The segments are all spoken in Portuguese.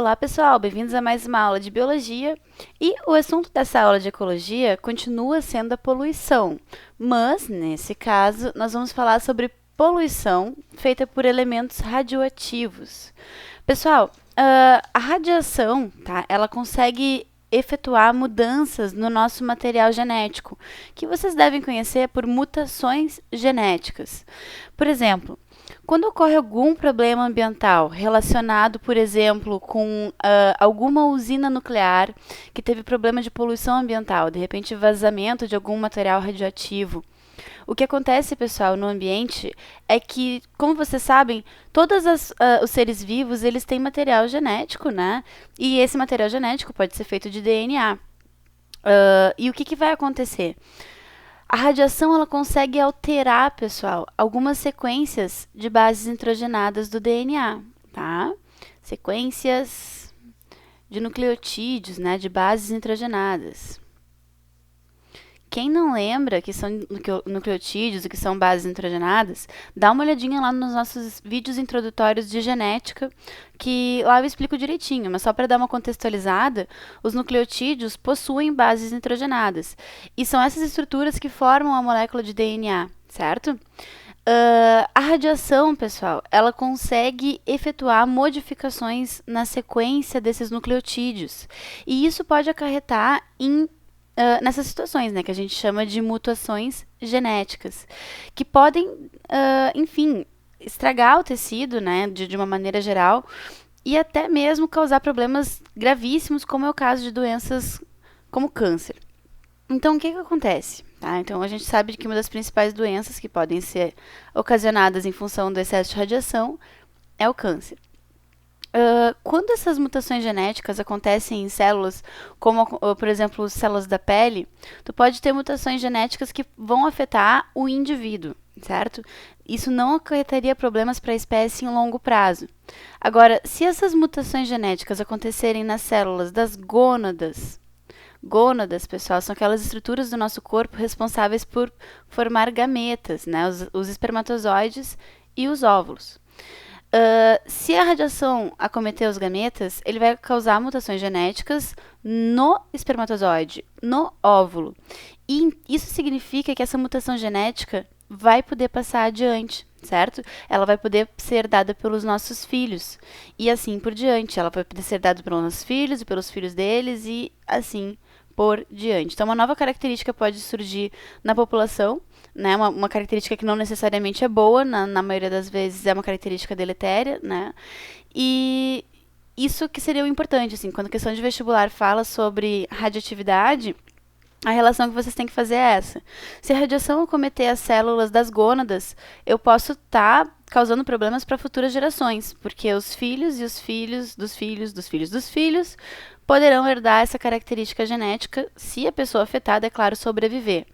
Olá pessoal, bem-vindos a mais uma aula de biologia e o assunto dessa aula de ecologia continua sendo a poluição, mas nesse caso nós vamos falar sobre poluição feita por elementos radioativos. Pessoal, a radiação, tá, ela consegue efetuar mudanças no nosso material genético, que vocês devem conhecer por mutações genéticas. Por exemplo, quando ocorre algum problema ambiental relacionado, por exemplo, com alguma usina nuclear que teve problema de poluição ambiental, de repente vazamento de algum material radioativo, o que acontece, pessoal, no ambiente é que, como vocês sabem, todos os seres vivos eles têm material genético, né? E esse material genético pode ser feito de DNA. E o que vai acontecer? A radiação ela consegue alterar, pessoal, algumas sequências de bases nitrogenadas do DNA, tá? Sequências de nucleotídeos, né, de bases nitrogenadas. Quem não lembra que são nucleotídeos e que são bases nitrogenadas, dá uma olhadinha lá nos nossos vídeos introdutórios de genética, que lá eu explico direitinho, mas só para dar uma contextualizada, os nucleotídeos possuem bases nitrogenadas, e são essas estruturas que formam a molécula de DNA, certo? A radiação, pessoal, ela consegue efetuar modificações na sequência desses nucleotídeos, e isso pode acarretar nessas situações, né, que a gente chama de mutações genéticas, que podem, enfim, estragar o tecido, né, de uma maneira geral, e até mesmo causar problemas gravíssimos, como é o caso de doenças como câncer. Então, o que acontece? Tá? Então, a gente sabe que uma das principais doenças que podem ser ocasionadas em função do excesso de radiação é o câncer. Quando essas mutações genéticas acontecem em células, como, por exemplo, células da pele, tu pode ter mutações genéticas que vão afetar o indivíduo, certo? Isso não acarretaria problemas para a espécie em longo prazo. Agora, se essas mutações genéticas acontecerem nas células das gônadas, pessoal, são aquelas estruturas do nosso corpo responsáveis por formar gametas, né? Os espermatozoides e os óvulos. Se a radiação acometer os gametas, ele vai causar mutações genéticas no espermatozoide, no óvulo. E isso significa que essa mutação genética vai poder passar adiante, certo? Ela vai poder ser dada pelos nossos filhos. E assim por diante. Ela vai poder ser dada pelos nossos filhos e pelos filhos deles e assim por diante. Então, uma nova característica pode surgir na população, né? Uma característica que não necessariamente é boa, na maioria das vezes é uma característica deletéria, né? E isso que seria o importante, assim, quando a questão de vestibular fala sobre radioatividade, a relação que vocês têm que fazer é essa. Se a radiação acometer as células das gônadas, eu posso estar causando problemas para futuras gerações, porque os filhos e os filhos dos filhos dos filhos dos filhos poderão herdar essa característica genética, se a pessoa afetada, é claro, sobreviver.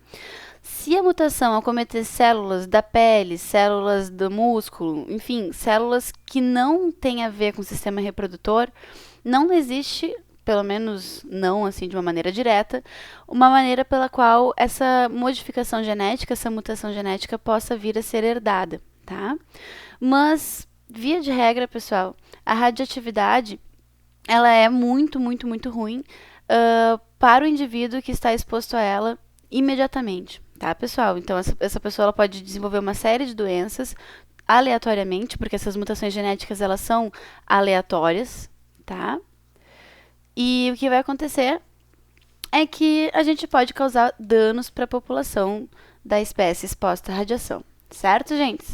Se a mutação acometer células da pele, células do músculo, enfim, células que não têm a ver com o sistema reprodutor, não existe, pelo menos não assim de uma maneira direta, uma maneira pela qual essa modificação genética, essa mutação genética possa vir a ser herdada, tá? Mas, via de regra, pessoal, a radioatividade ela é muito, muito, muito ruim para o indivíduo que está exposto a ela imediatamente, tá, pessoal? Então, essa pessoa ela pode desenvolver uma série de doenças aleatoriamente, porque essas mutações genéticas elas são aleatórias, tá? E o que vai acontecer é que a gente pode causar danos para a população da espécie exposta à radiação, certo, gente?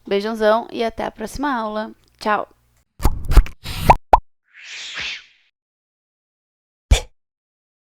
Beijãozão e até a próxima aula. Tchau!